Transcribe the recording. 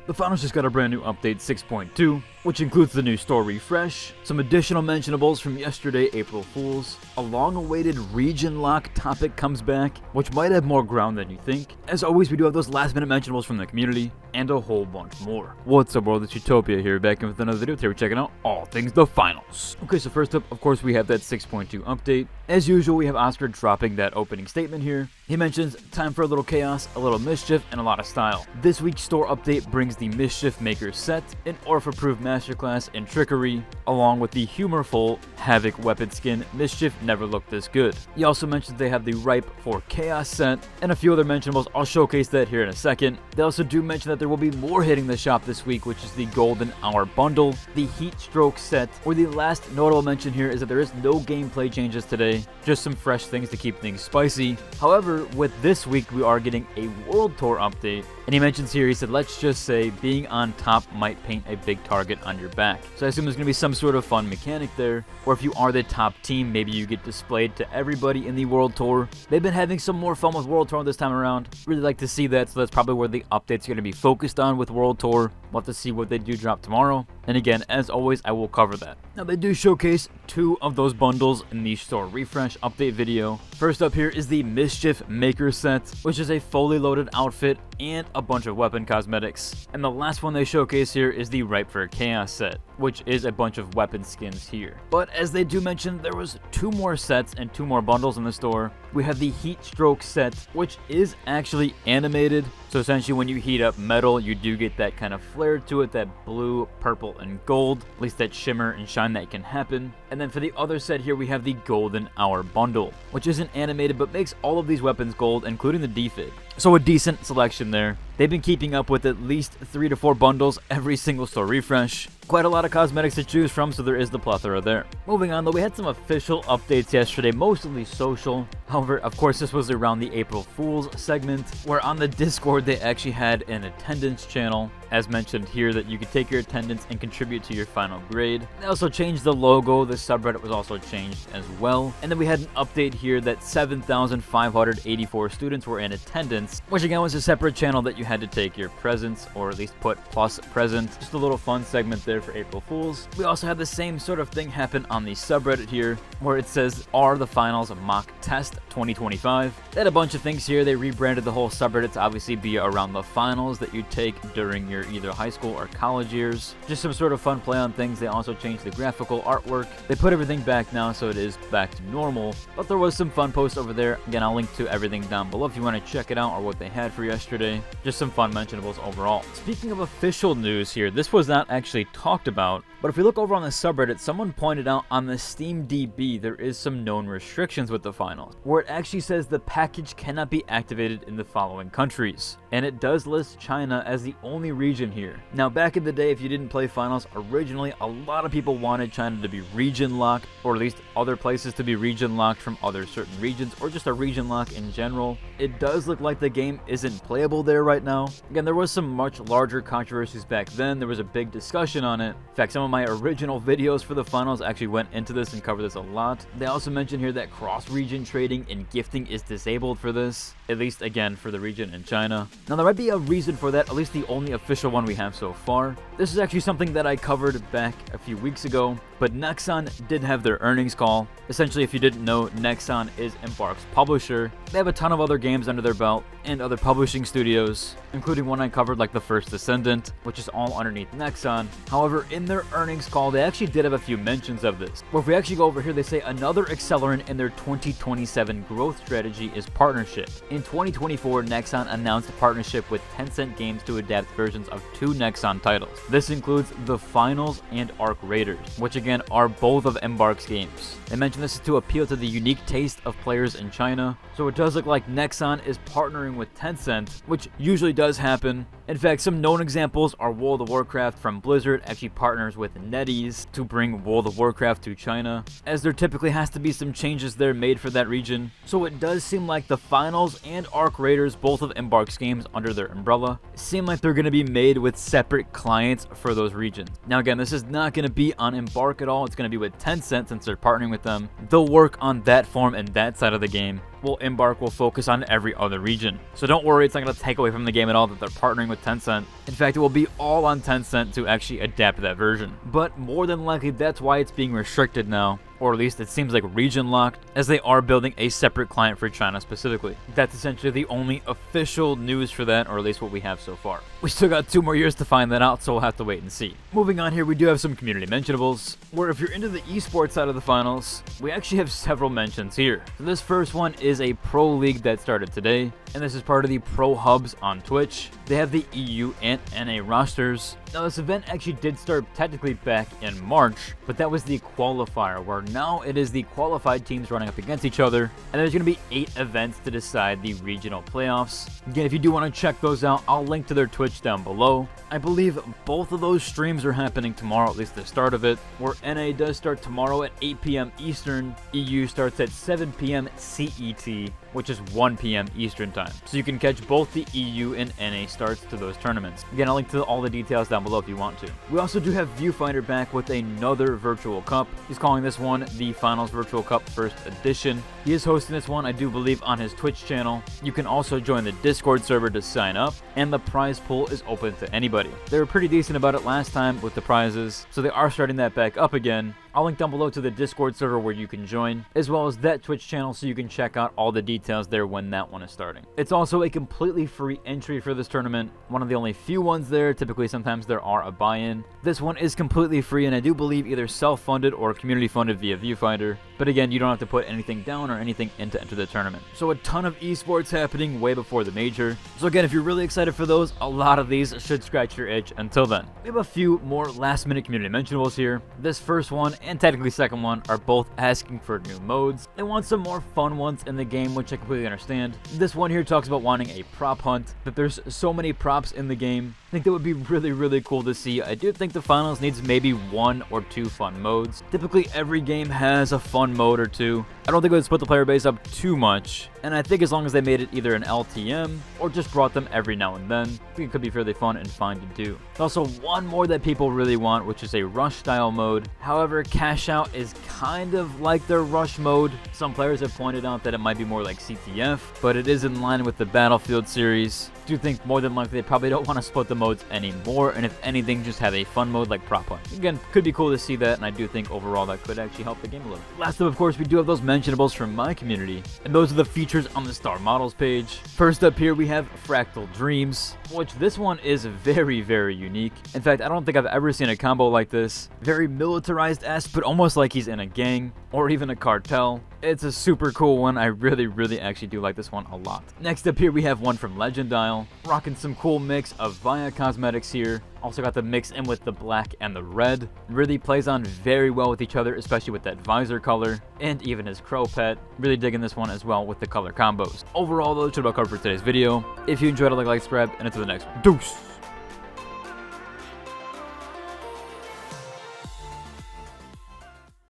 The finals just got a brand new update 6.2, which includes the new store refresh, some additional mentionables from yesterday, April Fools, a long-awaited region lock topic comes back, which might have more ground than you think. As always, we do have those last-minute mentionables from the community, and a whole bunch more. What's up, world? It's Utopia here, back in with another video. Today we're checking out all things the finals. Okay, so first up, of course, we have that 6.2 update. As usual, we have Oscar dropping that opening statement here. He mentions, time for a little chaos, a little mischief, and a lot of style. This week's store update brings the Mischief Maker set, an Orph-approved masterclass in trickery, along with the humorful Havoc weapon skin. Mischief never looked this good. He also mentions they have the Ripe for Chaos set, and a few other mentionables. I'll showcase that here in a second. They also do mention that there will be more hitting the shop this week, which is the Golden Hour bundle, the Heat Stroke set, where the last notable mention here is that there is no gameplay changes today, just some fresh things to keep things spicy. However, with this week, we are getting a World Tour update, and he mentions here, he said, let's just say being on top might paint a big target on your back. So I assume there's going to be some sort of fun mechanic there, or if you are the top team, maybe you get displayed to everybody in the World Tour. They've been having some more fun with World Tour this time around. Really like to see that, so that's probably where the update's going to be focused on with World Tour. We'll have to see what they do drop tomorrow. And again, as always, I will cover that. Now, they do showcase two of those bundles in the store refresh update video. First up here is the Mischief Maker set, which is a fully loaded outfit and a bunch of weapon cosmetics. And the last one they showcase here is the Ripe for Chaos set, which is a bunch of weapon skins here. But as they do mention, there was two more sets and two more bundles in the store. We have the Heat Stroke set, which is actually animated. So essentially when you heat up metal, you do get that kind of flare to it, that blue, purple, and gold, at least that shimmer and shine that can happen. And then for the other set here, we have the Golden Hour bundle, which isn't animated but makes all of these weapons gold, including the defib. So a decent selection there. They've been keeping up with at least 3 to 4 bundles every single store refresh. Quite a lot of cosmetics to choose from, so there is the plethora there. Moving on though, we had some official updates yesterday, mostly social. However, of course, this was around the April Fools segment, where on the Discord they actually had an attendance channel, as mentioned here, that you could take your attendance and contribute to your final grade. They also changed the logo, the subreddit was also changed as well. And then we had an update here that 7,584 students were in attendance, which again was a separate channel that you had to take your presents, or at least put plus present. Just a little fun segment there for April Fools. We also had the same sort of thing happen on the subreddit here, where it says, are the finals a mock test 2025? They had a bunch of things here. They rebranded the whole subreddit to obviously be around the finals that you take during your either high school or college years. Just some sort of fun play on things. They also changed the graphical artwork. They put everything back now, so it is back to normal, but there was some fun posts over there. Again, I'll link to everything down below if you want to check it out, or what they had for yesterday. Just some fun mentionables overall. Speaking of official news here, this was not actually talked about, but if we look over on the subreddit, someone pointed out on the Steam DB there is some known restrictions with the finals, where it actually says the package cannot be activated in the following countries, and it does list China as the only region here. Now, back in the day, if you didn't play finals, originally a lot of people wanted China to be region locked, or at least other places to be region locked from other certain regions, or just a region lock in general. It does look like the game isn't playable there right now. Again, there was some much larger controversies back then. There was a big discussion on it. In fact, some of my original videos for the finals actually went into this and covered this a lot. They also mentioned here that cross-region trading and gifting is disabled for this, at least again for the region in China. Now, there might be a reason for that, at least the only official one we have so far. This is actually something that I covered back a few weeks ago, but Nexon did have their earnings call. Essentially, if you didn't know, Nexon is Embark's publisher. They have a ton of other games under their belt and other publishing studios, including one I covered like The First Descendant, which is all underneath Nexon. However, in their earnings call, they actually did have a few mentions of this. But if we actually go over here, they say another accelerant in their 2027 growth strategy is partnership. In 2024, Nexon announced a partnership with Tencent Games to adapt versions of 2 Nexon titles. This includes The Finals and Arc Raiders, which again are both of Embark's games. They mentioned this is to appeal to the unique taste of players in China, so it does look like Nexon is partnering with Tencent, which usually does happen. In fact, some known examples are World of Warcraft from Blizzard actually partners with NetEase to bring World of Warcraft to China, as there typically has to be some changes there made for that region. So it does seem like the finals and Arc Raiders, both of Embark's games under their umbrella, seem like they're going to be made with separate clients for those regions. Now again, this is not going to be on Embark at all. It's going to be with Tencent since they're partnering with them. They'll work on that form and that side of the game, while Embark will focus on every other region. So don't worry, it's not going to take away from the game at all that they're partnering with Tencent. In fact, it will be all on Tencent to actually adapt that version. But more than likely, that's why it's being restricted now, or at least it seems like region locked, as they are building a separate client for China specifically. That's essentially the only official news for that, or at least what we have so far. We still got 2 more years to find that out, so we'll have to wait and see. Moving on here, we do have some community mentionables, where if you're into the esports side of the finals, we actually have several mentions here. So this first one is a pro league that started today, and this is part of the pro hubs on Twitch. They have the EU and NA rosters. Now this event actually did start technically back in March, but that was the qualifier, where now it is the qualified teams running up against each other, and there's going to be 8 events to decide the regional playoffs. Again, if you do want to check those out, I'll link to their Twitch down below. I believe both of those streams are happening tomorrow, at least the start of it, where NA does start tomorrow at 8 p.m. Eastern, EU starts at 7 p.m. CET, which is 1 p.m. Eastern time. So you can catch both the EU and NA starts to those tournaments. Again, I'll link to all the details down below if you want to. We also do have Viewfinder back with another virtual cup. He's calling this one the Finals Virtual Cup First Edition. He is hosting this one, I do believe, on his Twitch channel. You can also join the Discord server to sign up, and the prize pool is open to anybody. They were pretty decent about it last time with the prizes, so they are starting that back up again. I'll link down below to the Discord server where you can join, as well as that Twitch channel so you can check out all the details there when that one is starting. It's also a completely free entry for this tournament, one of the only few ones there. Typically sometimes there are a buy-in. This one is completely free, and I do believe either self-funded or community funded via Viewfinder, but again, you don't have to put anything down or anything in to enter the tournament. So a ton of esports happening way before the major. So again, if you're really excited for those, a lot of these should scratch your itch until then. We have a few more last minute community mentionables here. This first one and technically second one are both asking for new modes. They want some more fun ones in the game, which I completely understand. This one here talks about wanting a prop hunt, that there's so many props in the game. I think that would be really cool to see. I do think the finals needs maybe 1 or 2 fun modes. Typically every game has a fun mode or 2. I don't think it would split the player base up too much, and I think as long as they made it either an LTM or just brought them every now and then, I think it could be fairly fun and fine to do. There's also one more that people really want, which is a rush style mode. However, cash out is kind of like their rush mode. Some players have pointed out that it might be more like CTF, but it is in line with the Battlefield series. I do think more than likely they probably don't want to split the modes anymore, and if anything, just have a fun mode like prop hunt. Again, could be cool to see that, and I do think overall that could actually help the game a little. Last up, of course, we do have those mentionables from my community, and those are the features on the star models page. First up here, we have Fractal Dreams, which this one is very unique. In fact, I don't think I've ever seen a combo like this. Very militarized-esque, but almost like he's in a gang or even a cartel. It's a super cool one. I really actually do like this one a lot. Next up here, we have one from Legendile, rocking some cool mix of Via cosmetics here. Also got the mix in with the black and the red. Really plays on very well with each other, especially with that visor color and even his crow pet. Really digging this one as well with the color combos. Overall though, should about cover for today's video. If you enjoyed it, like, subscribe, and until the next one. Deuce!